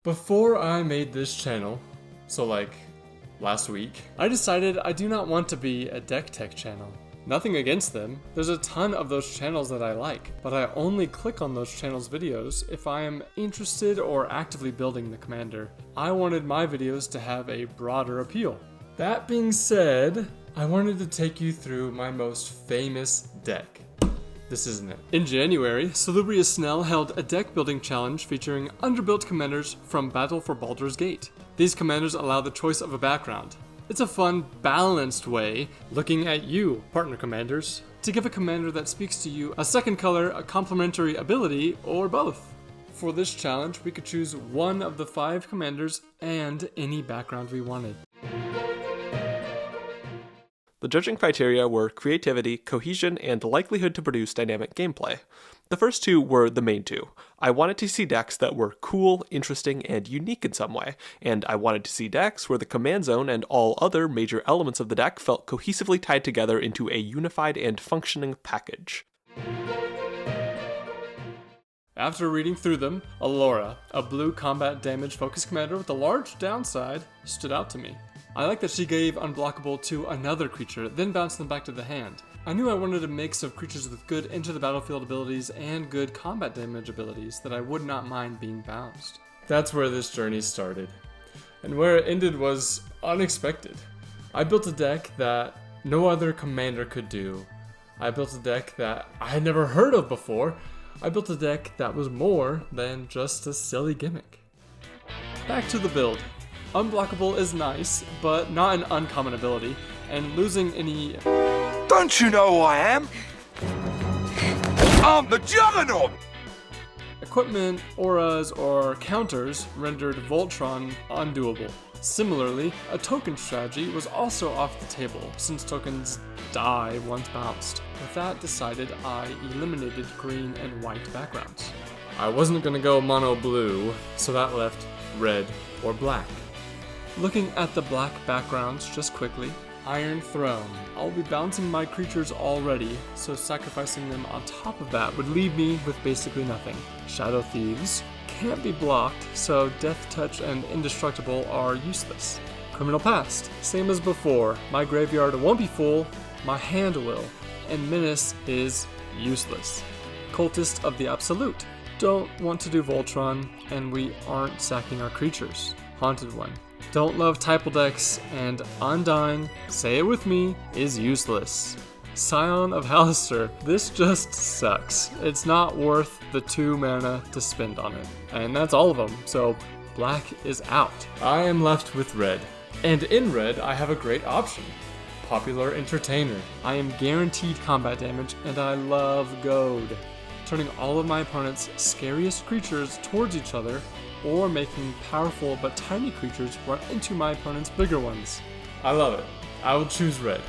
Before I made this channel, so like last week, I decided I do not want to be a deck tech channel. Nothing against them, there's a ton of those channels that I like, but I only click on those channels' videos if I am interested or actively building the commander. I wanted my videos to have a broader appeal. That being said, I wanted to take you through my most famous deck. This isn't it. In January, Salubrious Snail held a deck building challenge featuring underbuilt commanders from Battle for Baldur's Gate. These commanders allow the choice of a background. It's a fun, balanced way, looking at you, partner commanders, to give a commander that speaks to you a second color, a complementary ability, or both. For this challenge, we could choose one of the 5 commanders and any background we wanted. The judging criteria were creativity, cohesion, and likelihood to produce dynamic gameplay. The first two were the main two. I wanted to see decks that were cool, interesting, and unique in some way, and I wanted to see decks where the command zone and all other major elements of the deck felt cohesively tied together into a unified and functioning package. After reading through them, Allura, a blue combat damage focused commander with a large downside, stood out to me. I like that she gave unblockable to another creature, then bounced them back to the hand. I knew I wanted a mix of creatures with good into the battlefield abilities and good combat damage abilities that I would not mind being bounced. That's where this journey started. And where it ended was unexpected. I built a deck that no other commander could do. I built a deck that I had never heard of before. I built a deck that was more than just a silly gimmick. Back to the build. Unblockable is nice, but not an uncommon ability, and losing any... Don't you know who I am? I'm the Juggernaut! Equipment, auras, or counters rendered Voltron undoable. Similarly, a token strategy was also off the table, since tokens die once bounced. With that decided, I eliminated green and white backgrounds. I wasn't gonna go mono blue, so that left red or black. Looking at the black backgrounds just quickly, Iron Throne. I'll be bouncing my creatures already, so sacrificing them on top of that would leave me with basically nothing. Shadow Thieves can't be blocked, so Death Touch and Indestructible are useless. Criminal Past, same as before. My graveyard won't be full, my hand will, and Menace is useless. Cultist of the Absolute. Don't want to do Voltron, and we aren't sacking our creatures. Haunted One. Don't love Typal decks, and Undying, say it with me, is useless. Scion of Halaster, this just sucks. It's not worth the 2 mana to spend on it. And that's all of them, so black is out. I am left with red. And in red, I have a great option. Popular Entertainer. I am guaranteed combat damage, and I love Goad. Turning all of my opponent's scariest creatures towards each other, or making powerful but tiny creatures run into my opponent's bigger ones. I love it. I will choose red.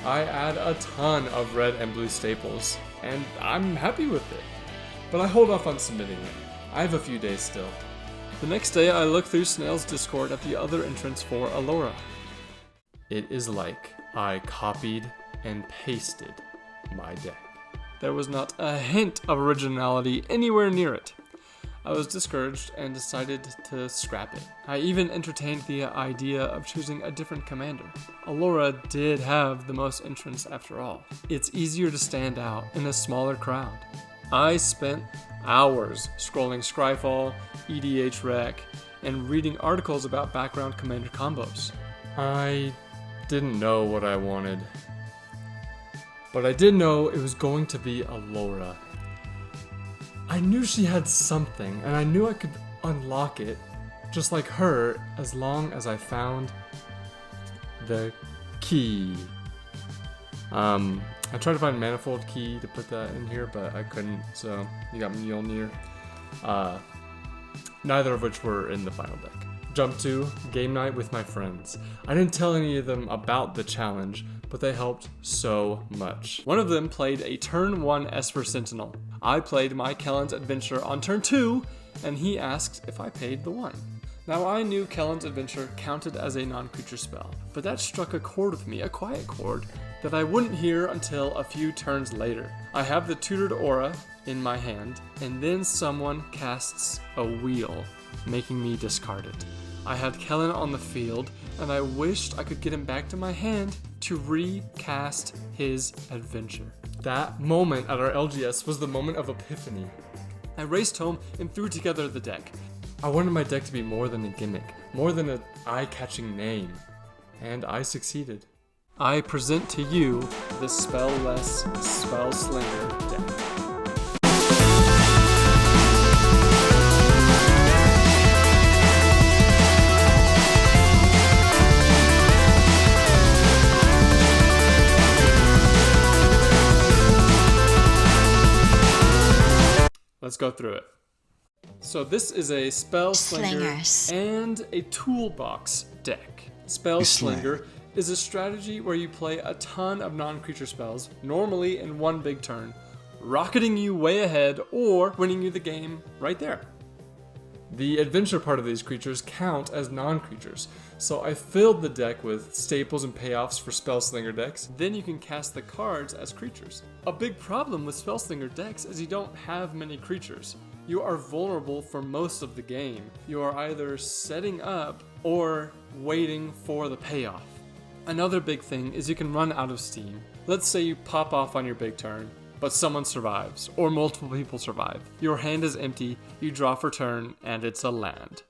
I add a ton of red and blue staples, and I'm happy with it. But I hold off on submitting it. I have a few days still. The next day I look through Snail's Discord at the other entrance for Allura. It is like I copied and pasted my deck. There was not a hint of originality anywhere near it. I was discouraged and decided to scrap it. I even entertained the idea of choosing a different commander. Allura did have the most entrants after all. It's easier to stand out in a smaller crowd. I spent hours scrolling Scryfall, EDH Rec, and reading articles about background commander combos. I didn't know what I wanted, but I did know it was going to be Allura. I knew she had something, and I knew I could unlock it, just like her, as long as I found the key. I tried to find a Manifold Key to put that in here, but I couldn't, so you got Mjolnir. Neither of which were in the final deck. Jump 2, game night with my friends. I didn't tell any of them about the challenge, but they helped so much. One of them played a turn 1 Esper Sentinel. I played my Kellan's Adventure on turn 2, and he asked if I paid the 1. Now I knew Kellan's Adventure counted as a non-creature spell, but that struck a chord with me, a quiet chord, that I wouldn't hear until a few turns later. I have the tutored aura in my hand, and then someone casts a wheel. making me discard it. I had Kellen on the field, and I wished I could get him back to my hand to recast his adventure. That moment at our LGS was the moment of epiphany. I raced home and threw together the deck. I wanted my deck to be more than a gimmick, more than an eye-catching name, and I succeeded. I present to you the Spell-less Spellslinger deck. Let's go through it. So this is a Spellslinger and a Toolbox deck. Spellslinger is a strategy where you play a ton of non-creature spells, normally in one big turn, rocketing you way ahead or winning you the game right there. The adventure part of these creatures count as non-creatures, so I filled the deck with staples and payoffs for Spellslinger decks. Then you can cast the cards as creatures. A big problem with Spellslinger decks is you don't have many creatures. You are vulnerable for most of the game. You are either setting up or waiting for the payoff. Another big thing is you can run out of steam. Let's say you pop off on your big turn, but someone survives, or multiple people survive. Your hand is empty, you draw for turn, and it's a land.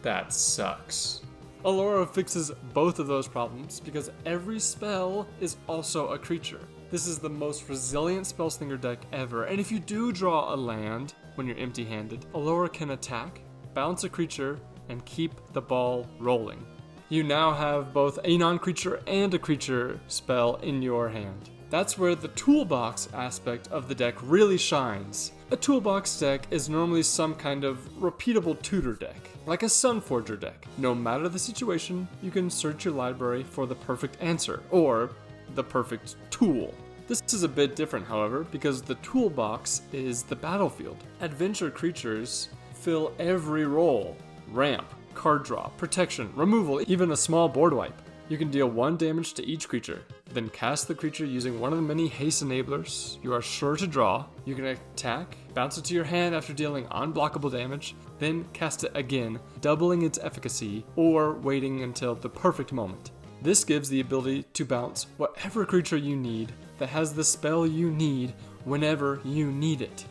That sucks. Allura fixes both of those problems because every spell is also a creature. This is the most resilient Spellslinger deck ever, and if you do draw a land when you're empty-handed, Allura can attack, bounce a creature, and keep the ball rolling. You now have both a non-creature and a creature spell in your hand. That's where the toolbox aspect of the deck really shines. A toolbox deck is normally some kind of repeatable tutor deck, like a Sunforger deck. No matter the situation, you can search your library for the perfect answer, or the perfect tool. This is a bit different, however, because the toolbox is the battlefield. Adventure creatures fill every role. Ramp, card draw, protection, removal, even a small board wipe. You can deal 1 damage to each creature, then cast the creature using one of the many haste enablers. You are sure to draw. You can attack, bounce it to your hand after dealing unblockable damage, then cast it again, doubling its efficacy, or waiting until the perfect moment. This gives the ability to bounce whatever creature you need that has the spell you need whenever you need it.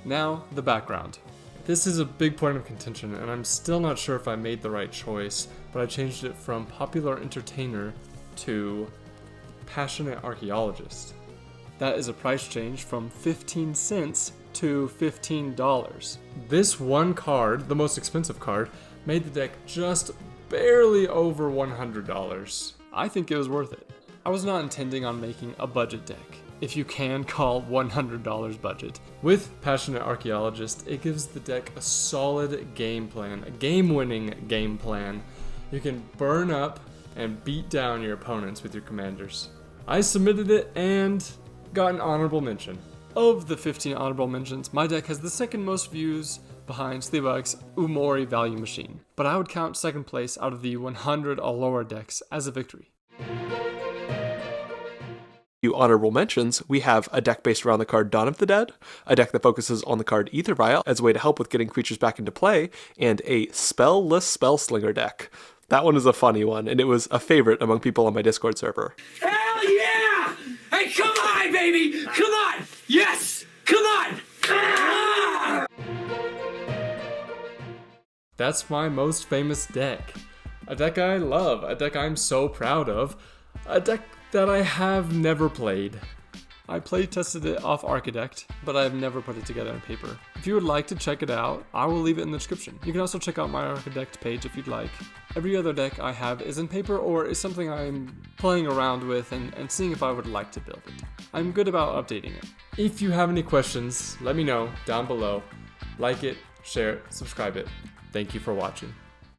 Now, the background. This is a big point of contention, and I'm still not sure if I made the right choice, but I changed it from popular entertainer to passionate archaeologist. That is a price change from 15 cents to $15. This one card, the most expensive card, made the deck just barely over $100. I think it was worth it. I was not intending on making a budget deck, if you can call $100 budget. With Passionate Archaeologist, it gives the deck a solid game plan, a game-winning game plan. You can burn up and beat down your opponents with your commanders. I submitted it and got an honorable mention. Of the 15 honorable mentions, my deck has the second most views behind Sleebuck's Umori Value Machine, but I would count second place out of the 100 Allura decks as a victory. Few honorable mentions, we have a deck based around the card Dawn of the Dead, a deck that focuses on the card Ether Vial as a way to help with getting creatures back into play, and a spell-less Spellslinger deck. That one is a funny one, and it was a favorite among people on my Discord server. Hell yeah! Hey, come on, baby! Come on! Yes! Come on! Ah! That's my most famous deck. A deck I love, a deck I'm so proud of, a deck that I have never played. I play tested it off Archidect, but I have never put it together on paper. If you would like to check it out, I will leave it in the description. You can also check out my Archidect page if you'd like. Every other deck I have is in paper or is something I'm playing around with and seeing if I would like to build it. I'm good about updating it. If you have any questions, let me know down below. Like it, share it, subscribe it. Thank you for watching.